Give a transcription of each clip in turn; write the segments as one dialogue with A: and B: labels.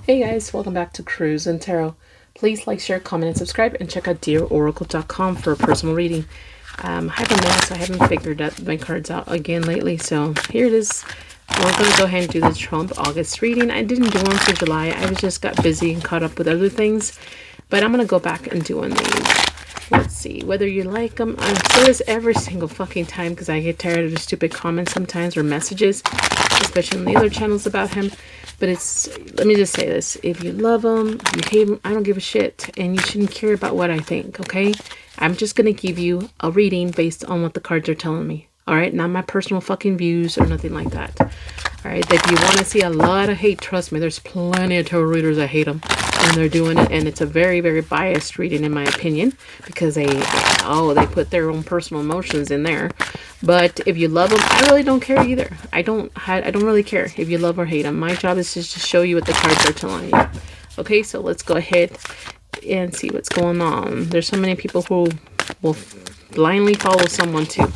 A: Hey guys, welcome back to Cruzntarot. Please like, share, comment, and subscribe, and check out dearoracle.com for a personal reading. I have a mess. I haven't figured out my cards out again lately, so here it is. We're going to go ahead and do the Trump August reading. I didn't do one for July. I just got busy and caught up with other things, but I'm going to go back and do one these. Let's see, whether you like them. I say this every single fucking time because I get tired of the stupid comments sometimes or messages, especially on the other channels about him. But it's, let me just say this. If you love him, you hate him, I don't give a shit. And you shouldn't care about what I think, okay? I'm just going to give you a reading based on what the cards are telling me. All right? Not my personal fucking views or nothing like that. All right? If you want to see a lot of hate, trust me, there's plenty of tarot readers that hate them. And they're doing it. And it's a very, very biased reading in my opinion. Because they put their own personal emotions in there. But if you love them, I really don't care either. I don't really care if you love or hate them. My job is just to show you what the cards are telling you. Okay, so let's go ahead and see what's going on. There's so many people who will blindly follow someone too.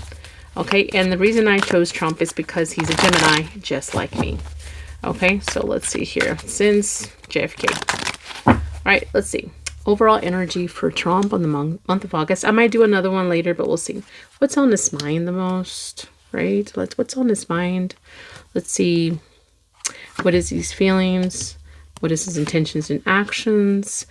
A: Okay, and the reason I chose Trump is because he's a Gemini, just like me. Okay, so let's see here. Since JFK. All right, let's see. Overall energy for Trump on the month of August. I might do another one later, but we'll see. What's on his mind the most, right? What's on his mind? Let's see. What is his feelings? What is his intentions and actions?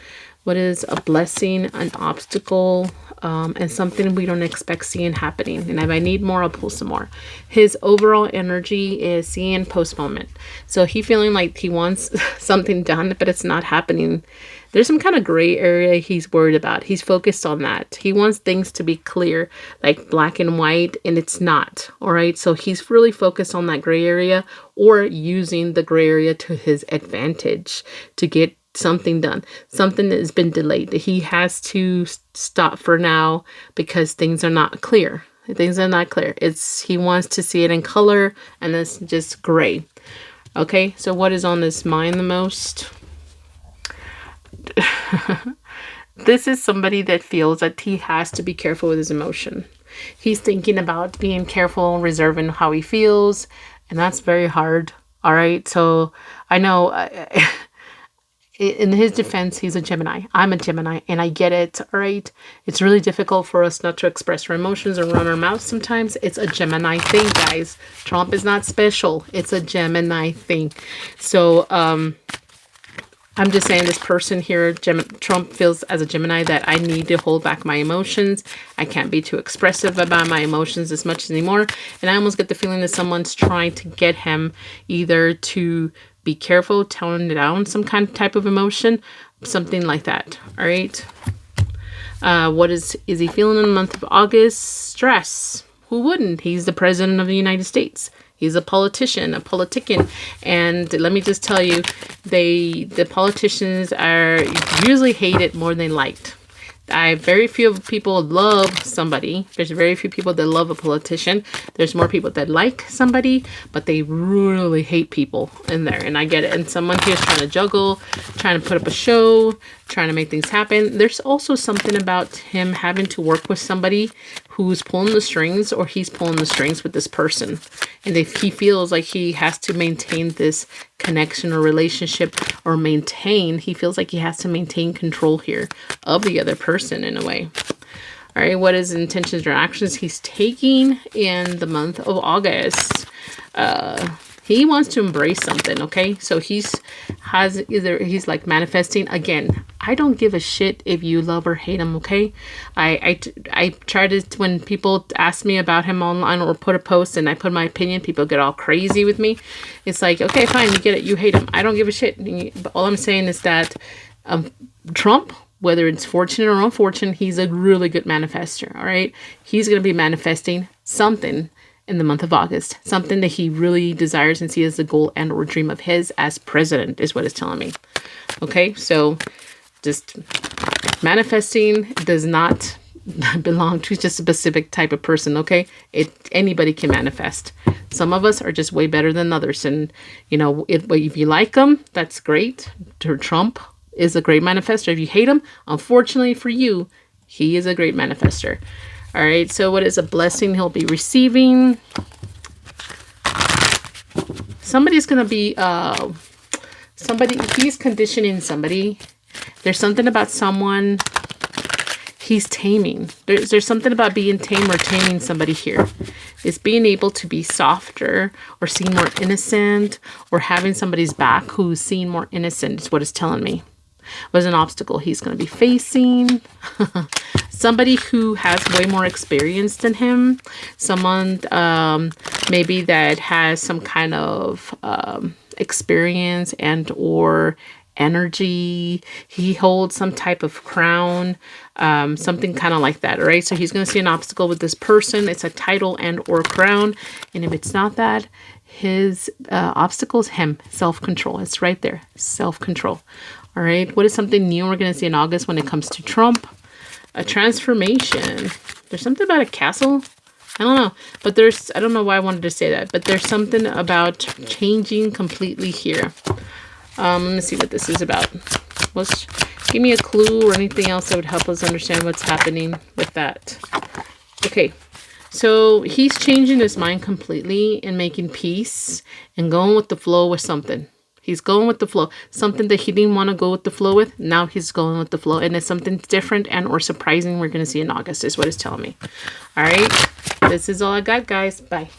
A: What is a blessing, an obstacle, and something we don't expect seeing happening? And if I need more, I'll pull some more. His overall energy is seeing postponement. So he feeling like he wants something done, but it's not happening. There's some kind of gray area he's worried about. He's focused on that. He wants things to be clear, like black and white, and it's not. All right. So he's really focused on that gray area or using the gray area to his advantage to get something done, something that has been delayed, that he has to stop for now because things are not clear. Things are not clear. He wants to see it in color, and it's just gray. Okay, so what is on his mind the most? This is somebody that feels that he has to be careful with his emotion. He's thinking about being careful, reserving how he feels, and that's very hard. All right, so I know in his defense, he's a Gemini. I'm a Gemini, and I get it, all right? It's really difficult for us not to express our emotions or run our mouth sometimes. It's a Gemini thing, guys. Trump is not special. It's a Gemini thing. So, I'm just saying this person here, Trump feels as a Gemini that I need to hold back my emotions. I can't be too expressive about my emotions as much anymore. And I almost get the feeling that someone's trying to get him either to be careful, tone down some kind of type of emotion, something like that. All right. What is he feeling in the month of August? Stress. Who wouldn't? He's the president of the United States. He's a politician, and let me just tell you, the politicians are usually hated more than liked. Very few people love somebody. There's very few people that love a politician. There's more people that like somebody, but they really hate people in there. And I get it. And someone here's trying to juggle, trying to put up a show, trying to make things happen. There's also something about him having to work with somebody who's pulling the strings, or he's pulling the strings with this person. And if he feels like he has to maintain this connection or relationship, or he feels like he has to maintain control here of the other person in a way. All right, what is intentions or actions he's taking in the month of August? He wants to embrace something, okay? So he's like manifesting. Again, I don't give a shit if you love or hate him, okay? I try to, when people ask me about him online or put a post and I put my opinion, people get all crazy with me. It's like, okay, fine, you get it, you hate him. I don't give a shit. But all I'm saying is that Trump, whether it's fortunate or unfortunate, he's a really good manifester, all right? He's going to be manifesting something in the month of August, something that he really desires and sees as a goal and or dream of his as president is what it's telling me. Okay, so just manifesting does not belong to just a specific type of person, okay? Anybody can manifest. Some of us are just way better than others, and you know, if you like them, that's great. Trump is a great manifester. If you hate him, unfortunately for you, he is a great manifester. All right, so what is a blessing he'll be receiving? Somebody's going to be somebody, he's conditioning somebody. There's something about someone he's taming. There's something about being tame or taming somebody here. It's being able to be softer or seem more innocent, or having somebody's back who's seen more innocent is what it's telling me. Was an obstacle he's going to be facing. Somebody who has way more experience than him. Someone maybe that has some kind of experience and or energy. He holds some type of crown, something kind of like that. All right, so he's going to see an obstacle with this person. It's a title and or crown, and if it's not that, his obstacle is him. Self-control. It's right there. Self-control. All right, what is something new we're going to see in August when it comes to Trump? A transformation. There's something about a castle. I don't know, but I don't know why I wanted to say that, but there's something about changing completely here. Let me see what this is about. Give me a clue or anything else that would help us understand what's happening with that. Okay, so he's changing his mind completely and making peace and going with the flow with something. He's going with the flow. Something that he didn't want to go with the flow with, now he's going with the flow. And it's something different and or surprising we're going to see in August is what it's telling me. All right, this is all I got, guys. Bye.